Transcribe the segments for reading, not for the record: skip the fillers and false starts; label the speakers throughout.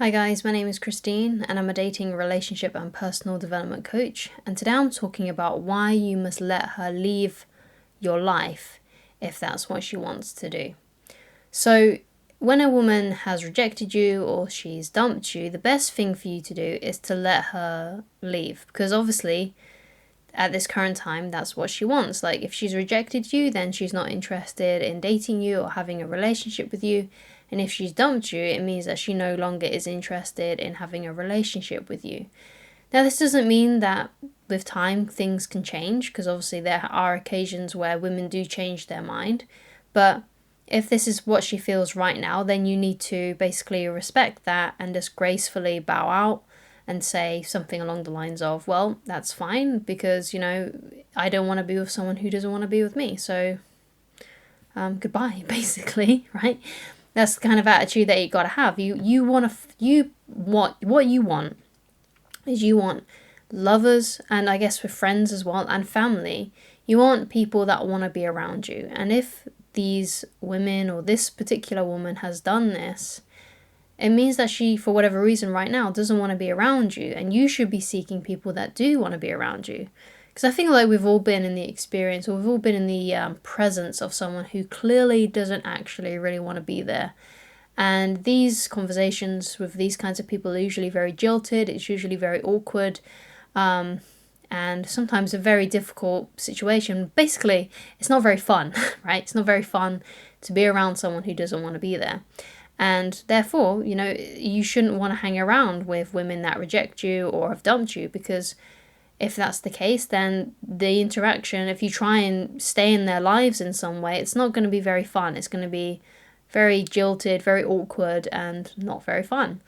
Speaker 1: Hi guys, my name is Christine and I'm a dating, relationship and personal development coach, and today I'm talking about why you must let her leave your life if that's what she wants to do. So when a woman has rejected you or she's dumped you, the best thing for you to do is to let her leave, because obviously at this current time that's what she wants. Like, if she's rejected you, then she's not interested in dating you or having a relationship with you. And if she's dumped you, it means that she no longer is interested in having a relationship with you. Now, this doesn't mean that with time things can change, because obviously there are occasions where women do change their mind. But if this is what she feels right now, then you need to basically respect that and just gracefully bow out and say something along the lines of, well, that's fine, because, I don't want to be with someone who doesn't want to be with me. So, goodbye, basically, right? That's the kind of attitude that you got to have. What you want is you want lovers, and I guess with friends as well, and family. You want people that want to be around you. And if these women or this particular woman has done this, it means that she, for whatever reason right now, doesn't want to be around you. And you should be seeking people that do want to be around you. Because I feel like we've all been in the experience, or we've all been in the presence of someone who clearly doesn't actually really want to be there. And these conversations with these kinds of people are usually very jilted, it's usually very awkward, and sometimes a very difficult situation. Basically, it's not very fun, right? It's not very fun to be around someone who doesn't want to be there. And therefore, you shouldn't want to hang around with women that reject you or have dumped you, because if that's the case, then the interaction, if you try and stay in their lives in some way, it's not going to be very fun. It's going to be very jilted, very awkward, and not very fun.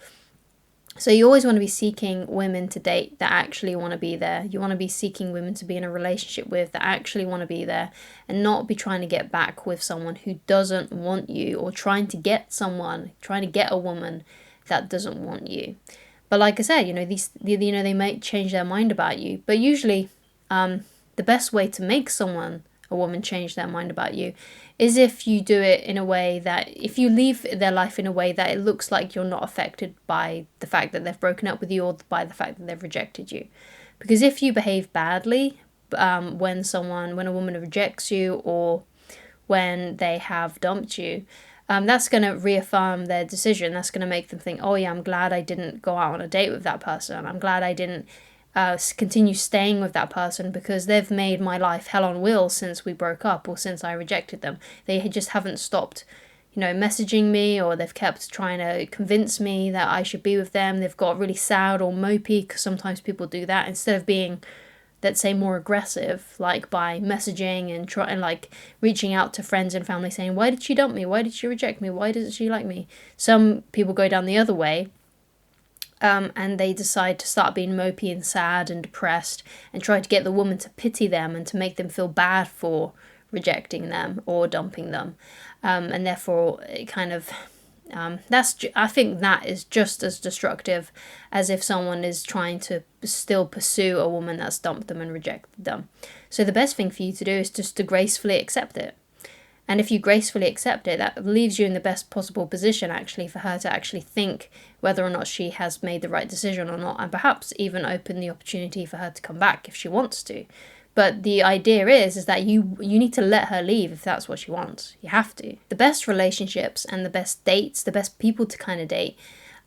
Speaker 1: So you always want to be seeking women to date that actually want to be there. You want to be seeking women to be in a relationship with that actually want to be there, and not be trying to get back with someone who doesn't want you, or trying to get a woman that doesn't want you. But like I said, they might change their mind about you. But usually, the best way to make a woman change their mind about you is if you do it in a way that, if you leave their life in a way that it looks like you're not affected by the fact that they've broken up with you, or by the fact that they've rejected you. Because if you behave badly when a woman rejects you, or when they have dumped you, that's going to reaffirm their decision. That's going to make them think, oh yeah, I'm glad I didn't go out on a date with that person. I'm glad I didn't continue staying with that person, because they've made my life hell on wheels since we broke up, or since I rejected them. They just haven't stopped, messaging me, or they've kept trying to convince me that I should be with them. They've got really sad or mopey, because sometimes people do that, instead of being, let's say, more aggressive, like by messaging and like reaching out to friends and family saying, why did she dump me? Why did she reject me? Why doesn't she like me? Some people go down the other way, and they decide to start being mopey and sad and depressed, and try to get the woman to pity them and to make them feel bad for rejecting them or dumping them. And therefore, it kind of, I think that is just as destructive as if someone is trying to still pursue a woman that's dumped them and rejected them. So the best thing for you to do is just to gracefully accept it. And if you gracefully accept it, that leaves you in the best possible position, actually, for her to actually think whether or not she has made the right decision or not, and perhaps even open the opportunity for her to come back if she wants to. But the idea is that you need to let her leave if that's what she wants. You have to. The best relationships and the best dates, the best people to kind of date,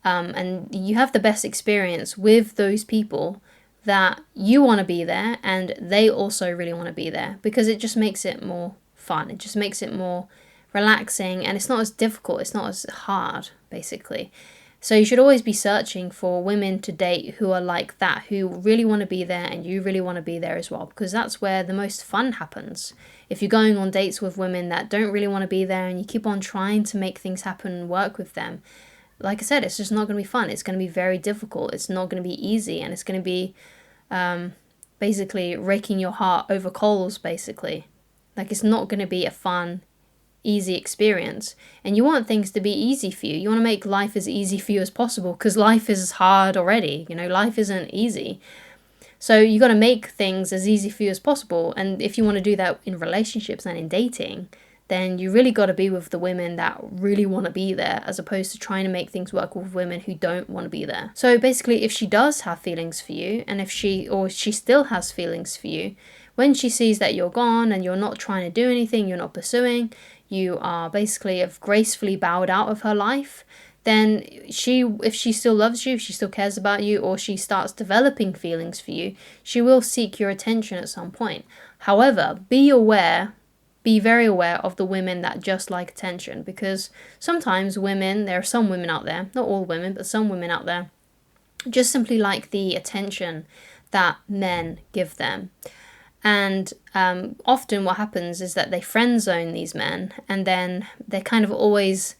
Speaker 1: and you have the best experience with those people that you want to be there and they also really want to be there, because it just makes it more fun. It just makes it more relaxing, and it's not as difficult. It's not as hard, basically. So you should always be searching for women to date who are like that, who really want to be there and you really want to be there as well, because that's where the most fun happens. If you're going on dates with women that don't really want to be there and you keep on trying to make things happen and work with them, like I said, it's just not going to be fun. It's going to be very difficult. It's not going to be easy, and it's going to be basically raking your heart over coals, basically. Like, it's not going to be a fun, easy experience. And you want things to be easy for you. You want to make life as easy for you as possible, because life is hard already. Life isn't easy. So you got to make things as easy for you as possible. And if you want to do that in relationships and in dating, then you really got to be with the women that really want to be there, as opposed to trying to make things work with women who don't want to be there. So basically, if she does have feelings for you, and if she still has feelings for you, when she sees that you're gone and you're not trying to do anything, you're not pursuing, you are basically have gracefully bowed out of her life, then if she still loves you, if she still cares about you, or she starts developing feelings for you, she will seek your attention at some point. However, be very aware of the women that just like attention, because sometimes there are some women out there, not all women, but some women out there, just simply like the attention that men give them. And often what happens is that they friend zone these men, and then they're kind of always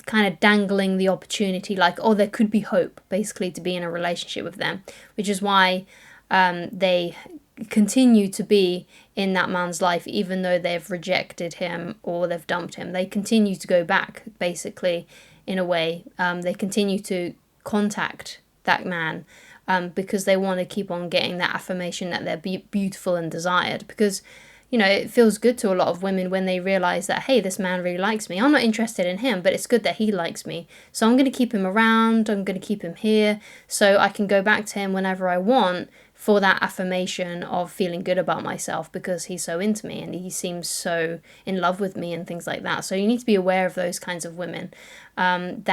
Speaker 1: kind of dangling the opportunity, like, oh, there could be hope, basically, to be in a relationship with them, which is why they continue to be in that man's life, even though they've rejected him or they've dumped him. They continue to go back, basically, in a way. They continue to contact that man because they want to keep on getting that affirmation that they're beautiful and desired. Because, it feels good to a lot of women when they realize that, hey, this man really likes me. I'm not interested in him, but it's good that he likes me. So I'm going to keep him around. I'm going to keep him here so I can go back to him whenever I want, for that affirmation of feeling good about myself, because he's so into me and he seems so in love with me and things like that. So you need to be aware of those kinds of women. And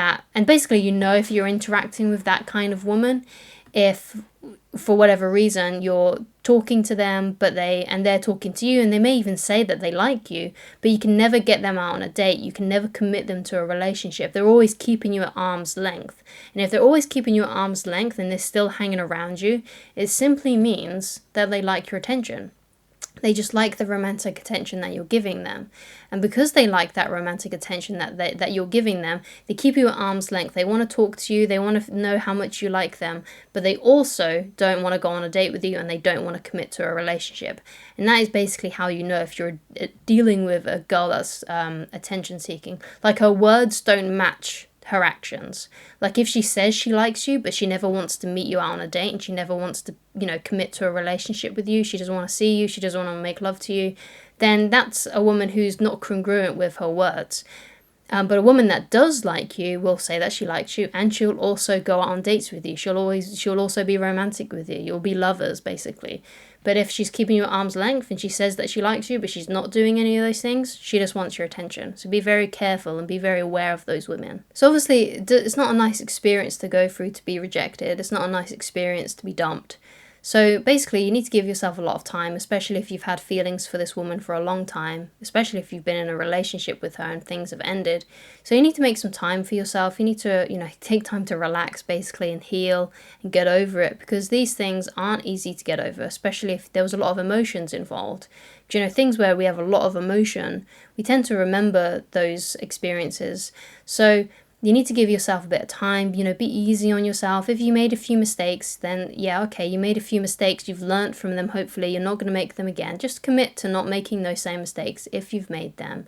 Speaker 1: basically, if you're interacting with that kind of woman, if for whatever reason you're talking to them and they're talking to you, and they may even say that they like you, but you can never get them out on a date, you can never commit them to a relationship. They're always keeping you at arm's length. And if they're always keeping you at arm's length and they're still hanging around you, it simply means that they like your attention. They just like the romantic attention that you're giving them. And because they like that romantic attention that you're giving them, they keep you at arm's length. They want to talk to you. They want to know how much you like them. But they also don't want to go on a date with you, and they don't want to commit to a relationship. And that is basically how you know if you're dealing with a girl that's attention seeking. Like, her words don't match her actions. Like, if she says she likes you, but she never wants to meet you out on a date, and she never wants to, commit to a relationship with you, she doesn't want to see you, she doesn't want to make love to you, then that's a woman who's not congruent with her words. But a woman that does like you will say that she likes you, and she'll also go out on dates with you. She'll also be romantic with you. You'll be lovers, basically. But if she's keeping you at arm's length and she says that she likes you, but she's not doing any of those things, she just wants your attention. So be very careful and be very aware of those women. So obviously, it's not a nice experience to go through to be rejected. It's not a nice experience to be dumped. So basically, you need to give yourself a lot of time, especially if you've had feelings for this woman for a long time, especially if you've been in a relationship with her and things have ended. So you need to make some time for yourself. You need to, take time to relax, basically, and heal and get over it, because these things aren't easy to get over, especially if there was a lot of emotions involved. Things where we have a lot of emotion, we tend to remember those experiences. So you need to give yourself a bit of time, be easy on yourself. If you made a few mistakes, then yeah, okay, you made a few mistakes, you've learnt from them, hopefully, you're not going to make them again. Just commit to not making those same mistakes if you've made them.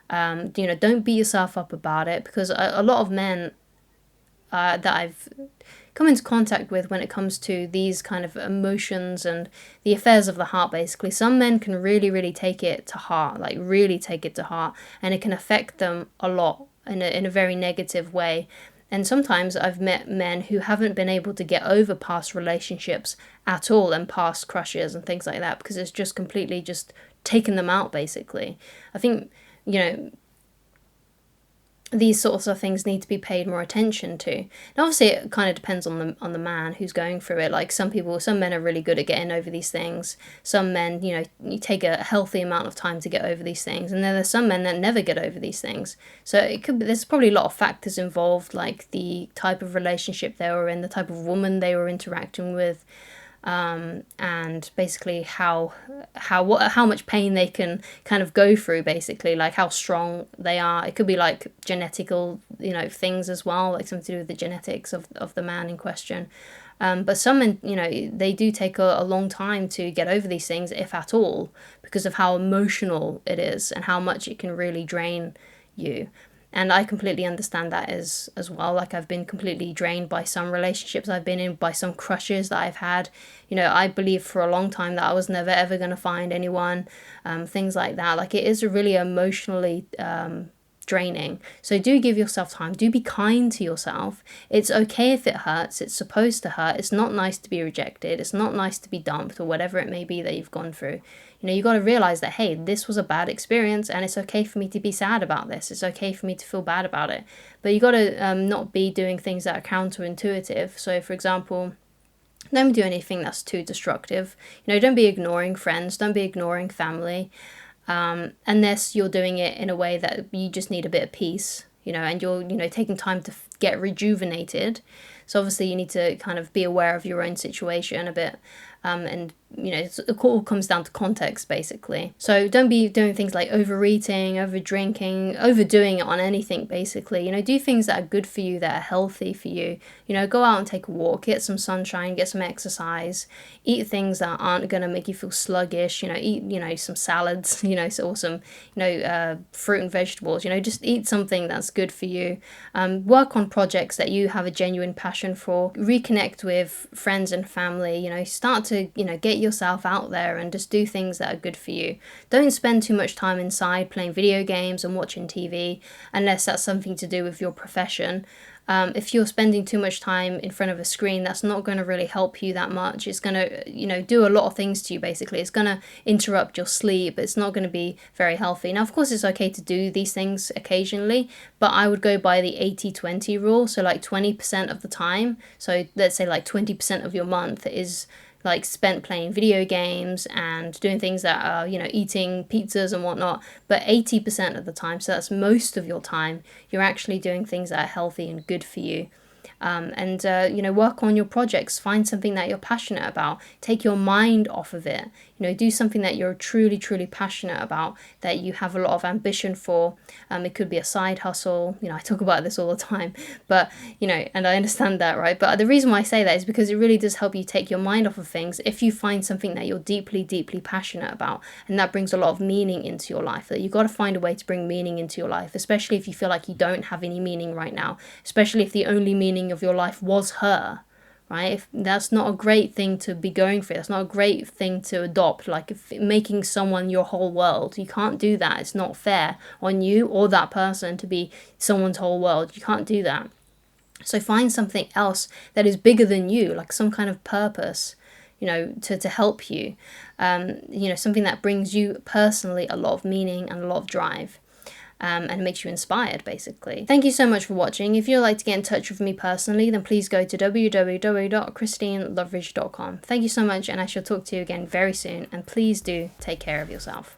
Speaker 1: Don't beat yourself up about it, because a lot of men that I've come into contact with when it comes to these kind of emotions and the affairs of the heart, basically, some men can really, really take it to heart, like really take it to heart, and it can affect them a lot in a very negative way. And sometimes I've met men who haven't been able to get over past relationships at all, and past crushes and things like that, because it's just completely just taken them out, basically. I think, these sorts of things need to be paid more attention to. And obviously it kind of depends on the man who's going through it. Like, some men are really good at getting over these things. Some men, you take a healthy amount of time to get over these things, and then there's some men that never get over these things. So there's probably a lot of factors involved, like the type of relationship they were in, the type of woman they were interacting with, and basically how much pain they can kind of go through, basically, like how strong they are. It could be like genetical, things as well, like something to do with the genetics of the man in question. But some men, they do take a long time to get over these things, if at all, because of how emotional it is and how much it can really drain you. And I completely understand that as well. Like, I've been completely drained by some relationships I've been in, by some crushes that I've had. You know, I believed for a long time that I was never ever going to find anyone, things like that. Like, it is really emotionally draining. So do give yourself time. Do be kind to yourself. It's okay if it hurts. It's supposed to hurt. It's not nice to be rejected. It's not nice to be dumped, or whatever it may be that you've gone through. You know, you got to realize that, hey, this was a bad experience, and it's okay for me to be sad about this. It's okay for me to feel bad about it. But you got to not be doing things that are counterintuitive. So, for example, don't do anything that's too destructive. You know, don't be ignoring friends. Don't be ignoring family. Unless you're doing it in a way that you just need a bit of peace, you know, and you're, you know, taking time to get rejuvenated. So obviously you need to kind of be aware of your own situation a bit. And, you know, it all comes down to context, basically. So don't be doing things like overeating, over drinking, overdoing it on anything, basically. You know, do things that are good for you, that are healthy for you. You know, go out and take a walk, get some sunshine, get some exercise, eat things that aren't going to make you feel sluggish. You know, eat, you know, some salads, you know, or some, you know, fruit and vegetables. You know, just eat something that's good for you. Work on projects that you have a genuine passion for. Reconnect with friends and family. You know, start to, you know, get yourself out there and just do things that are good for you. Don't spend too much time inside playing video games and watching TV, unless that's something to do with your profession. If you're spending too much time in front of a screen, that's not going to really help you that much. It's going to, you know, do a lot of things to you, basically. It's going to interrupt your sleep. It's not going to be very healthy. Now, of course, it's okay to do these things occasionally, but I would go by the 80-20 rule. So like 20% of the time, so let's say like 20% of your month is like spent playing video games and doing things that are, you know, eating pizzas and whatnot. But 80% of the time, so that's most of your time, you're actually doing things that are healthy and good for you. You know, work on your projects. Find something that you're passionate about. Take your mind off of it. You know, do something that you're truly, truly passionate about, that you have a lot of ambition for. It could be a side hustle. You know, I talk about this all the time, but, you know, and I understand that, right? But the reason why I say that is because it really does help you take your mind off of things if you find something that you're deeply, deeply passionate about, and that brings a lot of meaning into your life. That you've got to find a way to bring meaning into your life, especially if you feel like you don't have any meaning right now, especially if the only meaning of your life was her, right? If that's not a great thing to be going through. That's not a great thing to adopt. Like, if making someone your whole world, you can't do that. It's not fair on you or that person to be someone's whole world. You can't do that. So find something else that is bigger than you, like some kind of purpose, you know, to help you. You know, something that brings you personally a lot of meaning and a lot of drive. And makes you inspired, basically. Thank you so much for watching. If you'd like to get in touch with me personally, then please go to www.christineloveridge.com. Thank you so much, and I shall talk to you again very soon, and please do take care of yourself.